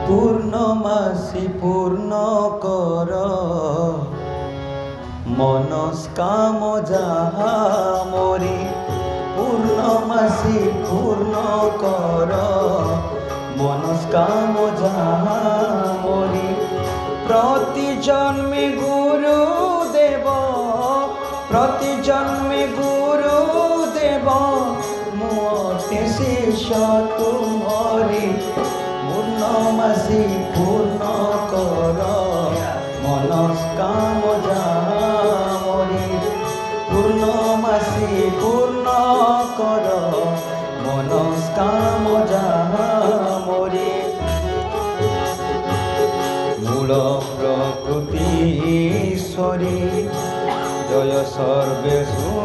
পূর্ণমাসি পূর্ণ কর মনস্কাম যাহা মরি। পূর্ণমাসি পূর্ণ কর মনস্কাম যাহা মরি। প্রতি জন্মে গুরু দেব, প্রতি জন্মে গুরু দেব, মুতে শিষ্য তুমরি। পূর্ণমাসি পূর্ণ কর মনস্কাম যাহা মরি। পূর্ণমাসি পূর্ণ কর মনস্কাম যাহা মরি। মূল প্রকৃতি ঈশ্বরী জয় সর্বেশ্বরঙ্করী।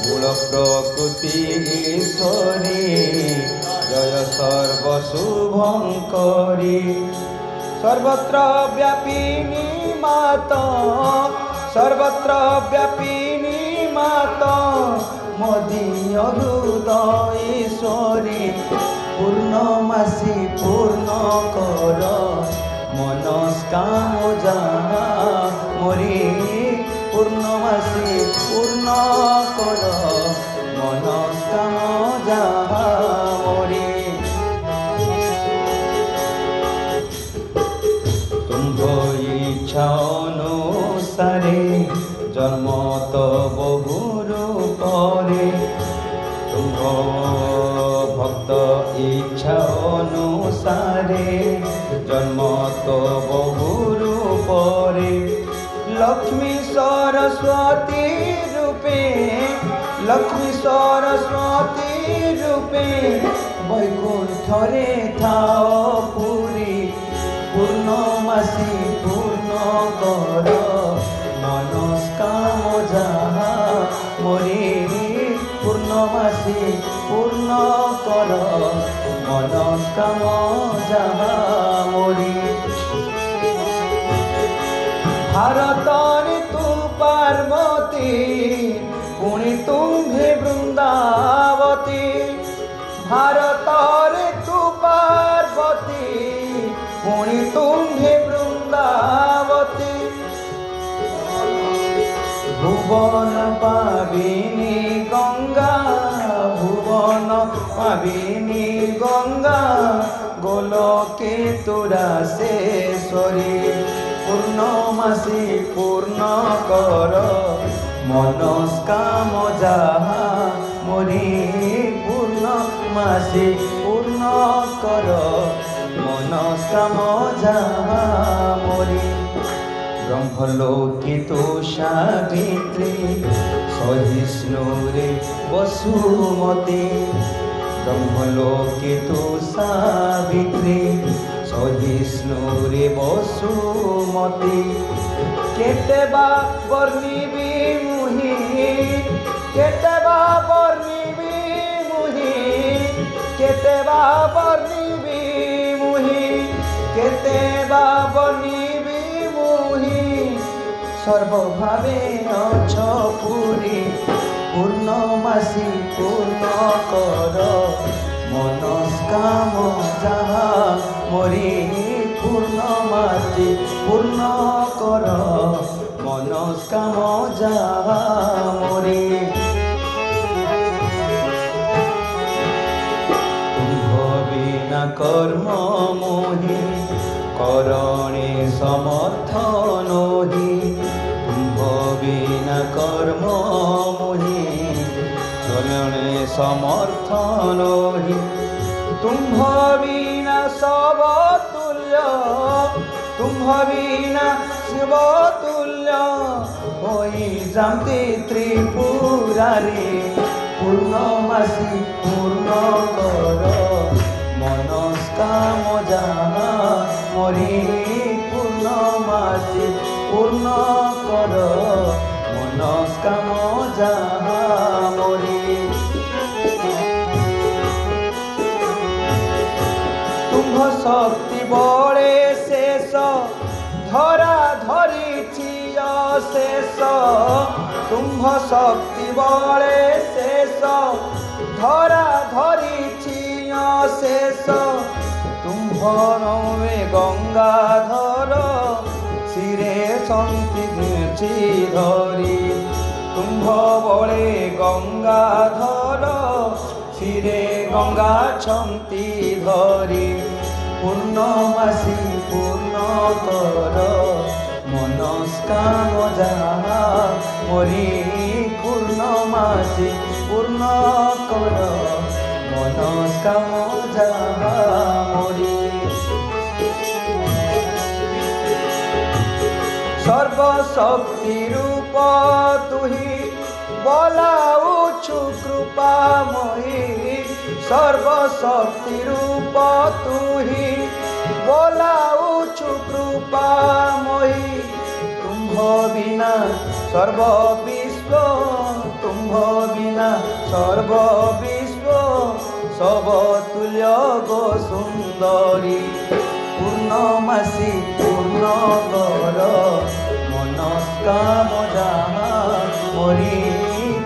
মূল প্রকৃতি ঈশ্বরী জয় সর্বশুভঙ্করী। সর্বত্র ব্যাপিনী মাতা, সর্বত্র ব্যাপিনী মাতা, মদীয় হৃদয় ঈশ্বরী। পূর্ণমাসি পূর্ণ কর মনস্কাম যাহা মরি। পূর্ণমাসি পূর্ণ কর মনস্কাম যাহা মরি। তুম্ভ ইচ্ছা অনুসারে জন্ম তব রূপরে। তুম্ভ ভক্ত ইচ্ছা অনুসারে জন্ম তব রূপরে। লক্ষ্মী সরস্বতী রূপে, লক্ষ্মী সরস্বতী রূপে, বৈকুণ্ঠরে থাও পুরী। পূর্ণমাসি পূর্ণ কর মনস্কাম যাহা মরি। পূর্ণমাসি পূর্ণ কর মনস্কাম যাহা মরি। ভারতরে তু পার্বতী, পুଣି তুম্ভে বৃন্দাবতী। ভারতরে তু পার্বতী, পুଣି তুম্ভে বৃন্দাবতী। ভুবন পাবিনী গঙ্গা, ভুবন পাবিনী গঙ্গা, গোলকে তোরা শেষরী। পূর্ণমাসি পূর্ণ কর মনস্কাম যাহা মরি। পূর্ণমাসি পূর্ণ কর মনস্কাম যাহা মরি। ব্রহ্মলোকে তো সাবিত্রী, সহিষ্ণুরে বসুমতী। ব্রহ্মলোকে তো সাবিত্রী, সহিষ্ণুরে বসুমতী। কেতে বা বর্ণিবি মুহি, কেতে বা বর্ণিবি মুহি, কেতে বা বর্ণিবি মুহি, কেতে বা বর্ণিবি মুহি। সর্বভাবে অছ পুরী। পূর্ণমাসি পূর্ণ কর মনস্কাম যাহা মরি। পূর্ণমাসি পূর্ণ কর মনস্কাম যাহা মরি। তুম্ভ বিনা কর্ম মোহি, করণে সমর্থ নহি। তুম্ভ বিনা কর্ম মোহি, করণে সমর্থ নহি। তুম্ভ বিনা সব তুল্য, তুম্ভ বিনা শিব তুল্য, হই যান্তি ত্রিপুরারি। পূর্ণমাসি পূর্ণ কর মনস্কাম যাহা মরি। পূর্ণমাসি পূর্ণ কর মনস্কাম যাহা মরি। তুম্ভ শক্তি বলে শেষ, ধরা ধরিছি অশেষ। তুম্ভ শক্তি বলে শেষ, ধরা ধরিছি অশেষ। নমে গঙ্গাধর শিরে সন্তি ধরি কুম্ভ বলে গঙ্গাধর শিরে গঙ্গা ছন্তি ধরি পূর্ণমাসী পূর্ণ কর মনস্কাম যাহা মরি পূর্ণমাসী পূর্ণ কর মনস্কাম যাহা মরি সর্বশক্তি রূপ তুহি বলাউছু কৃপাময়ী সর্বশক্তি রূপ তুহি বলাউছু কৃপাময়ী তুম্ভ বিনা সর্ববিশ্ব তুম্ভ বিনা সর্ববিশ্ব সব তুল্য গো সুন্দরী পূর্ণমাসী পূর্ণ কর মনস্কাম যাহা মরি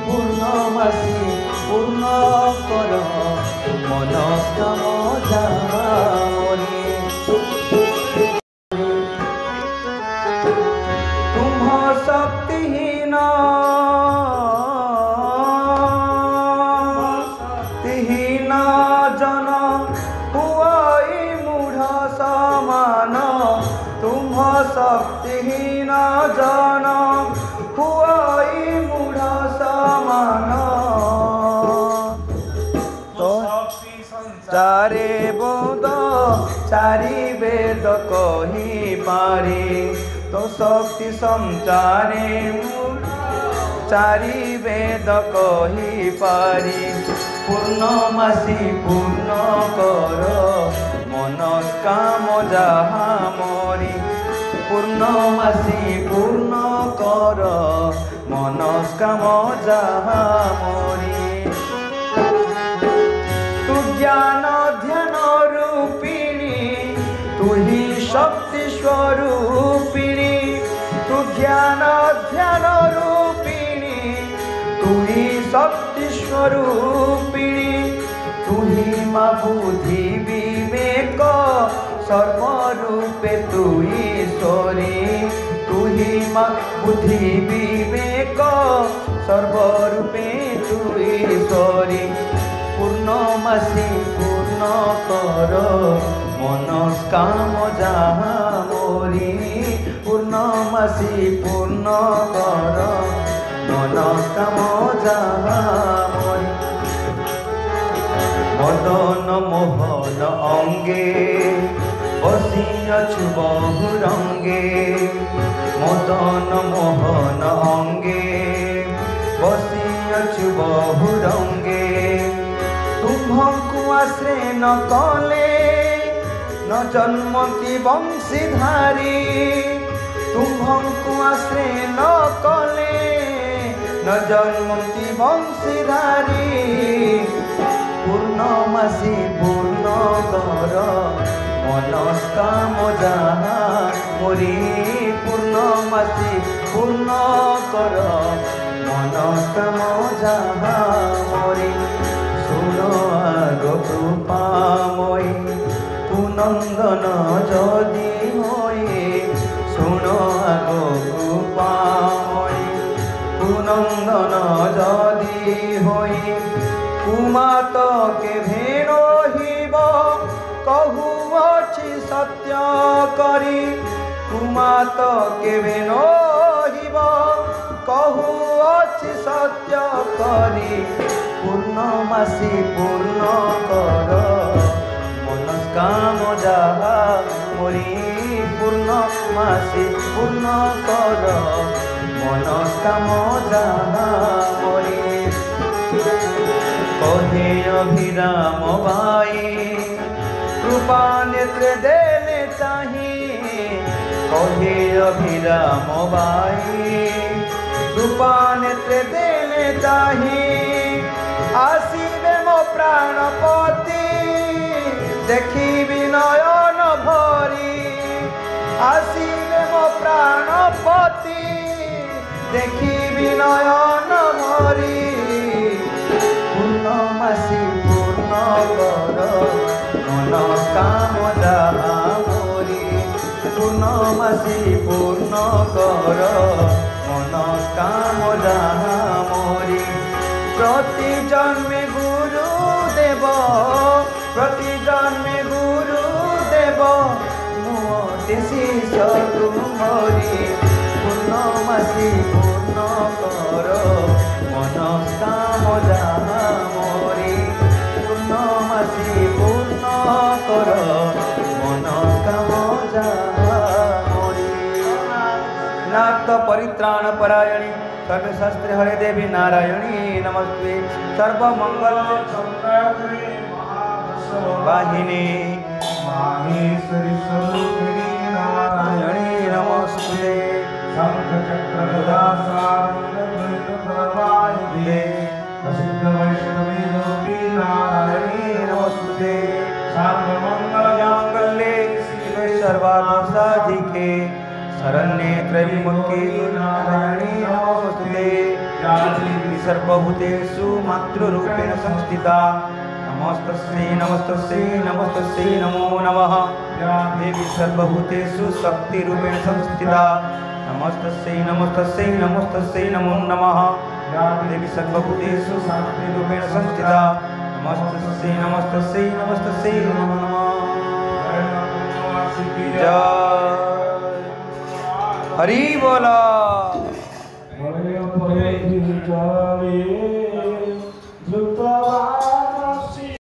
পূর্ণমাসী পূর্ণ কর মনস্কাম যাহা মরি তুম্ভ শক্তিহীন জন হুয়াই মূঢ় সমান তুম্ভ শক্তিহীন জন হুয়াই মূঢ় সমান চারে বোধ চারি বেদ কহি পারে তো শক্তি সঞ্চারে চারি বেদ কহি পারি পূর্ণমাসী পূর্ণ কর মনস্কাম যাহা মরি পূর্ণমাসী পূর্ণ কর মনস্কাম যাহা মরি তু জ্ঞান ধ্যান রূপিণী তুহি শক্তি স্বরূপিণী তু জ্ঞান ধ্যান রূপিণী তুহি শক্তি স্বরূপিণী তুহি মা বুদ্ধি বিবেক সর্বরূপে তুই ঈশ্বরী তুহি মা বুদ্ধি বিবেক সর্বরূপে তুই ঈশ্বরী পূর্ণমাসী পূর্ণ কর মনস্কাম যাহা মরি পূর্ণমাসী পূর্ণ কর মনস্কাম যাহা মরি মদন মোহন অঙ্গে বসিয়াছু বহু রঙ্গে মদন মোহন অঙ্গে বসিয়াছু বহু রঙ্গে তুম্ভଙ୍କୁ আশ্রে ন কলে ন জন্মতি বংশীধারী তুম্ভଙ୍କୁ আশ্রে ন কলে ন জন্মতি বংশীধারী পূর্ণমাসী পূর্ণ কর মনস্কাম যাহা মরি পূর্ণমাসী পূর্ণ কর মনস্কাম যাহা মরি শুন আগ কৃপাময়ী কুনন্দন যদি হয়ে শুন আগ কৃপাময়ী কুনন্দন যদি হয়ে কুমাতকে ভেণ হিব কহুছি সত্য করি কুমাতকে ভেণ হিব কহুছি সত্য করি পূর্ণমাসী পূর্ণ কর মনস্কাম যাহা মরি পূর্ণমাসী পূর্ণ কর মনস্কাম যাহা মরি কহে অভিরাম ভাই কৃপা নেত্রে দেলে চাহি কহে অভিরাম ভাই কৃপা নেত্রে দেলে চাহি আসিবে মো প্রাণপতি দেখিবি নয়ন ভরি আসিবে মো প্রাণপতি দেখিবি নয়ন ভরি পূর্ণমাসী পূর্ণ কর মনস্কাম মাসি পূর্ণ কর মনস্কাম যাহা মোরি। প্রতি জন্মে গুরু দেব, প্রতি জন্মে গুরু দেব, মোতে শিষ্য তুমরি। পূর্ণমাসি পূর্ণ কর মনস্কাম যাহা মোরি। পূর্ণমাসি পূর্ণ কর মনস্কাম যাহা মোরি। नाथ परित्राण परायणी सर्वशास्त्र हरे देवी नारायणी नमस्ते। सर्वमंगल वाहिनी माहेश्वरी स्वरूपिणी नारायणी नमस्ते। शंख चक्र गदा सारंग प्रवायुधे प्रसिद्ध वैष्णवी रूपी नारायणी नमस्ते। सर्वमंगल मांगल्ये शिवे सर्वार्थसाधिके शरण्ये त्र्यंबके नारायणी नमस्ते। देवी सर्वभूतेषु मातृरूपेण संस्थिता नमस्तस्यै नमस्तस्यै नमस्तस्यै नमो नमः। देवी सर्वभूतेषु शक्तिरूपेण संस्थिता नमस्तस्यै नमस्तस्यै नमस्तस्यै नमो नमः। देवी सर्वभूतेषु शक्तिरूपेण संस्थिता नमस्तस्यै नमस्तस्यै नमस्तस्यै नमो नमः। जय हरि बोला।